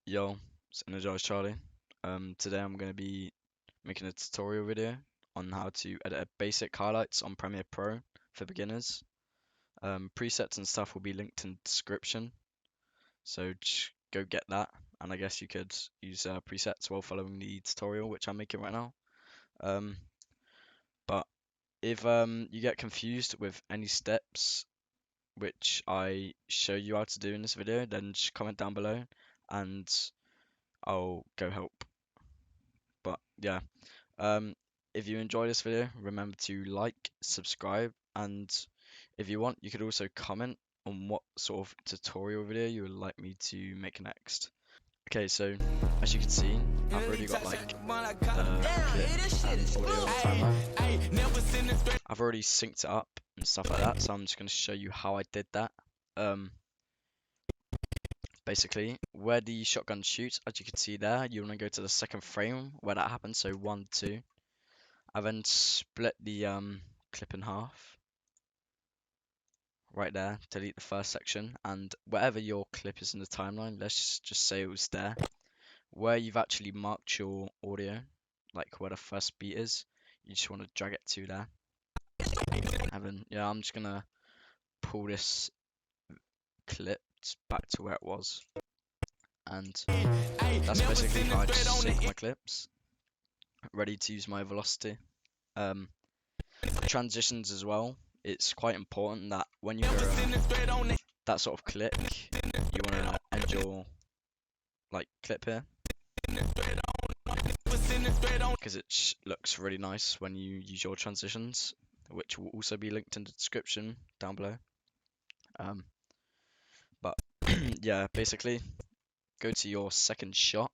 Yo, it's Energized Charlie. Today I'm going to be making a tutorial video on how to edit basic highlights on Premiere Pro for beginners. Presets and stuff will be linked in the description, so just go get that. And I guess you could use presets while following the tutorial, which I'm making right now. But if you get confused with any steps which I show you how to do in this video, then just comment down below and I'll go help. But yeah, if you enjoy this video, remember to like, subscribe, and if you want, you could also comment on what sort of tutorial video you would like me to make next. Okay, so as you can see, I've already got like the clip and audio timeline. I've already synced it up and stuff like that, so I'm just going to show you how I did that. Basically, where the shotgun shoots, as you can see there, you want to go to the second frame where that happens, so 1, 2. I then split the clip in half right there, delete the first section, and wherever your clip is in the timeline, let's just say it was there, where you've actually marked your audio, like where the first beat is, you just want to drag it to there. And then, yeah, I'm just gonna pull this clip back to where it was, and that's basically how I just sync my clips. Ready to use my velocity. Transitions as well. It's quite important that when you hear that sort of click, you want to end your clip here, because it looks really nice when you use your transitions, which will also be linked in the description down below. But yeah, basically, go to your second shot.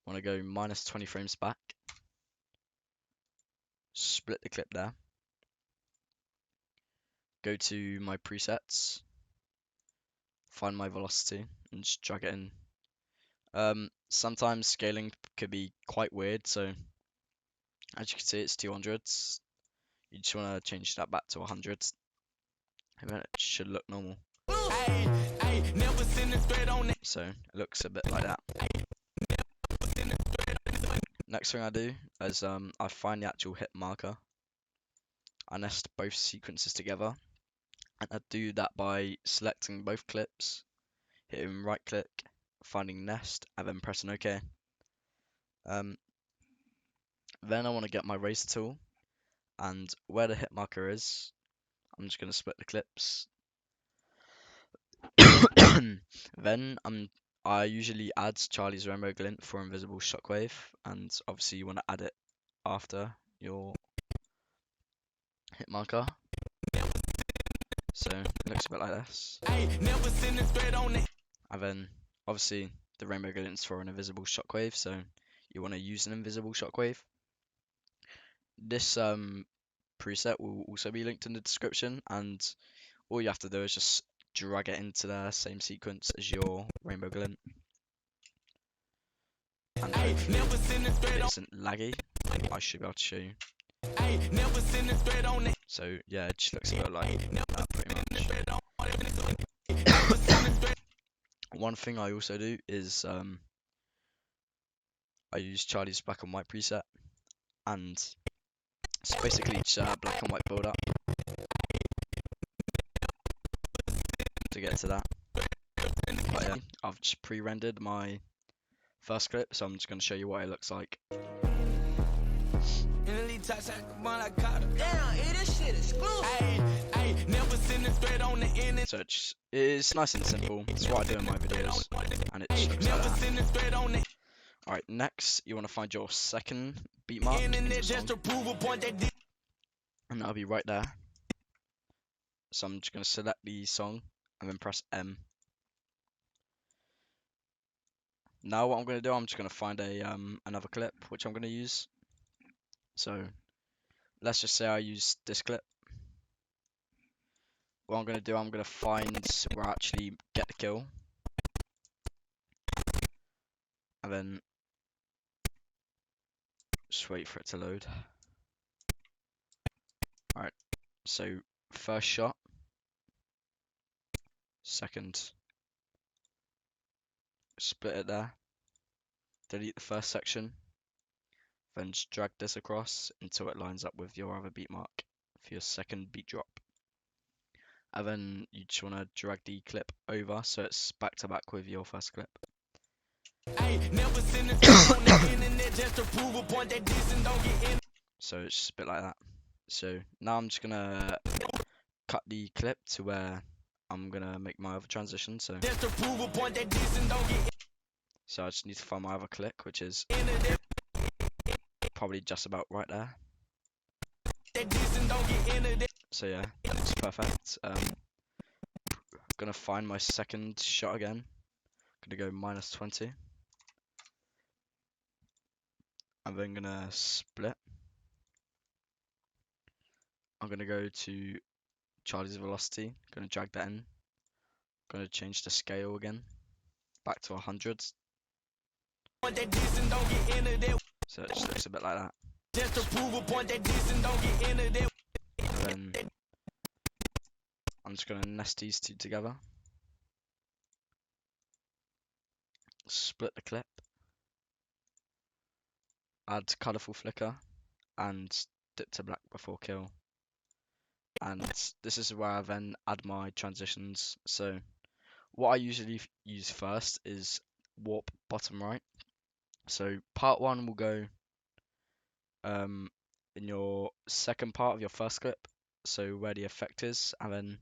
Want to go minus 20 frames back. Split the clip there. Go to my presets. Find my velocity and just drag it in. Sometimes scaling could be quite weird, so as you can see, it's 200s. You just want to change that back to 100s, and then it should look normal. So it looks a bit like that. Next thing I do is I find the actual hit marker. I nest both sequences together, and I do that by selecting both clips, hitting right click, finding nest, and then pressing OK. Then I want to get my razor tool, and where the hit marker is, I'm just going to split the clips. Then I usually add Charlie's rainbow glint for invisible shockwave, and obviously you want to add it after your hit marker. So it looks a bit like this. And then obviously the rainbow glint's for an invisible shockwave, so you want to use an invisible shockwave. This preset will also be linked in the description, and all you have to do is just drag it into the same sequence as your rainbow glint. And hopefully it isn't laggy. I should be able to show you. So yeah, it just looks a bit like that pretty much. One thing I also do is I use Charlie's black and white preset, and it's basically just black and white build up to get to that. But yeah, I've just pre-rendered my first clip, so I'm just going to show you what it looks like. So it's nice and simple. It's what I do in my videos, and it just looks like that. Alright, next you want to find your second beat mark, and that'll be right there. So I'm just going to select the song and then press M. Now what I'm going to do, I'm just going to find another clip which I'm going to use. So let's just say I use this clip. What I'm going to do, I'm going to find where I actually get the kill, and then just wait for it to load. Alright, so first shot, second, split it there, delete the first section, then just drag this across until it lines up with your other beat mark for your second beat drop. And then you just want to drag the clip over so it's back to back with your first clip. So it's just a bit like that. So now I'm just gonna cut the clip to where I'm gonna make my other transition. So I just need to find my other click, which is probably just about right there. So yeah, it's perfect. Gonna find my second shot again. Gonna go -20. I'm then gonna split. I'm gonna go to Charlie's velocity. Gonna drag that in. Gonna change the scale again, back to 100. So it just looks a bit like that. And then I'm just gonna nest these two together. Split the clip. Add colourful flicker and dip to black before kill. And this is where I then add my transitions. So what I usually use first is warp bottom right. So part 1 will go in your second part of your first clip, so where the effect is, and then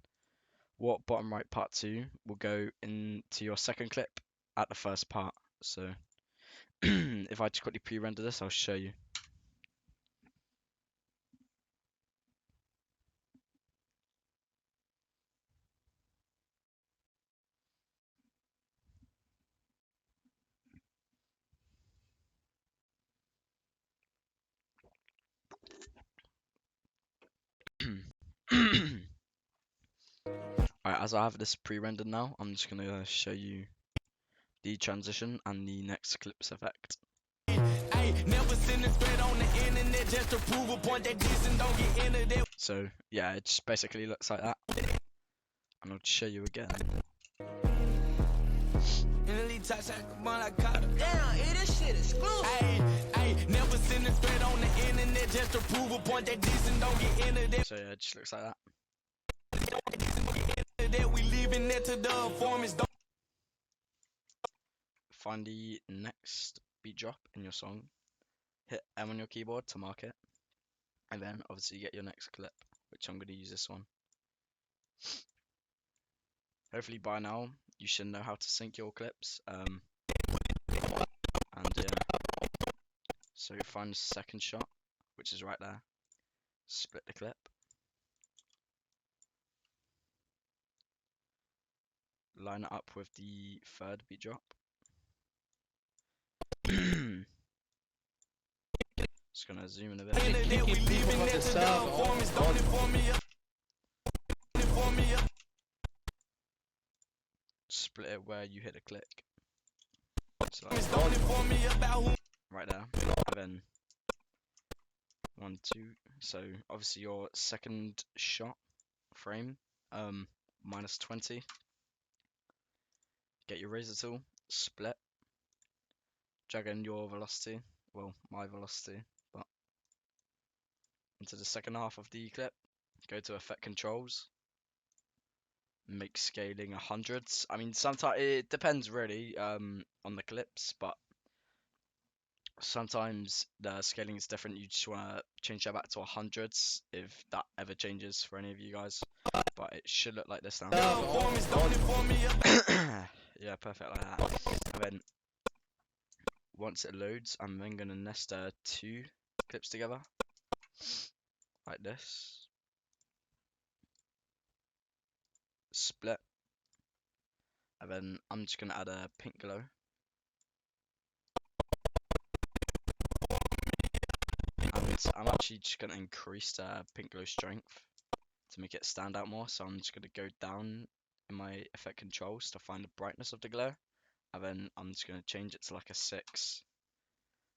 warp bottom right part 2 will go into your second clip at the first part. So if I just quickly pre-render this, I'll show you. Alright, as I have this pre-rendered now, I'm just gonna show you the transition and the next clips effect. So yeah, it just basically looks like that. And I'll show you again. So yeah, it just looks like that. Find the next beat drop in your song, hit M on your keyboard to mark it, and then obviously you get your next clip, which I'm going to use this one. Hopefully by now you should know how to sync your clips. And yeah, so find the second shot, which is right there, split the clip, line it up with the third beat drop. Just gonna zoom in a bit. Split it where you hit a click. So like right there. And then 1, 2. So obviously your second shot frame, -20. Get your razor tool, split, drag in your velocity, well, my velocity, but into the second half of the clip. Go to effect controls, make scaling 100. I mean, sometimes it depends really on the clips, but sometimes the scaling is different. You just want to change that back to 100 if that ever changes for any of you guys. But it should look like this now. Yeah, perfect like that. And then once it loads, I'm then gonna nest 2 clips together like this. Split. And then I'm just gonna add a pink glow. And I'm actually just gonna increase the pink glow strength to make it stand out more. So I'm just gonna go down in my effect controls to find the brightness of the glow. And then I'm just gonna change it to like a 6.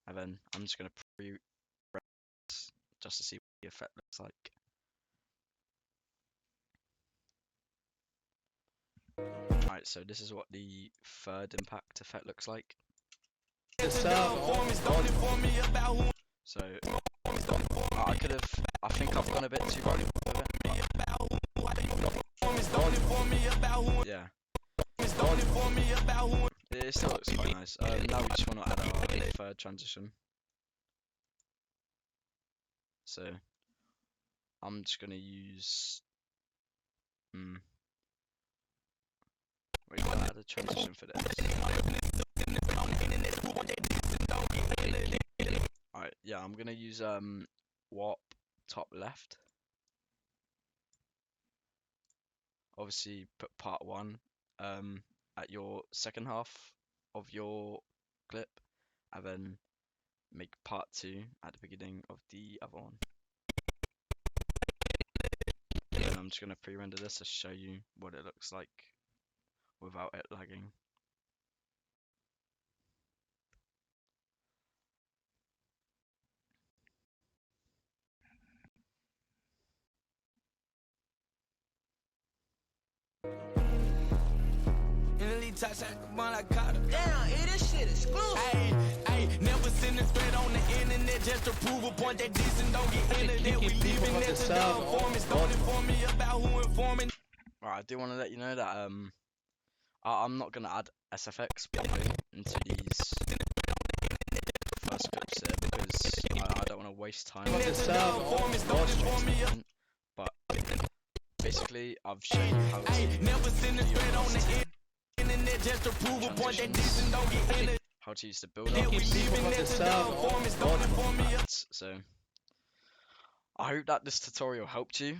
And then I'm just gonna pre-rest just to see what the effect looks like. Alright, so this is what the third impact effect looks like. So I think I've gone a bit too far with it. Yeah. It still looks quite nice. Now we just want to add our third transition. So I'm just gonna use we're gonna add a transition for this. Alright, yeah, I'm gonna use warp top left. Obviously put part 1 at your second half of your clip, and then make part 2 at the beginning of the other one. And then I'm just gonna pre-render this to show you what it looks like without it lagging. Damn, this shit exclusive. Ay, never send a thread on the internet just to prove a point that decent don't get into that. We leaving it to the informants. Don't inform me about who informing. Right, I do want to let you know that I'm not gonna add SFX properly into these first clips here because I don't want to waste time. But basically, I've shown you how to how to use the build up. So I hope that this tutorial helped you.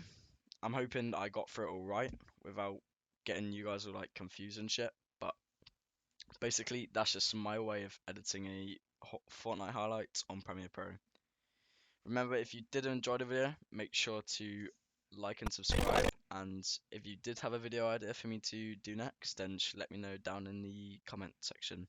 I'm hoping I got through it all right without getting you guys all like confused and shit. But basically, that's just my way of editing a Fortnite highlights on Premiere Pro. Remember, if you did enjoy the video, make sure to like and subscribe. And if you did have a video idea for me to do next, then just let me know down in the comment section.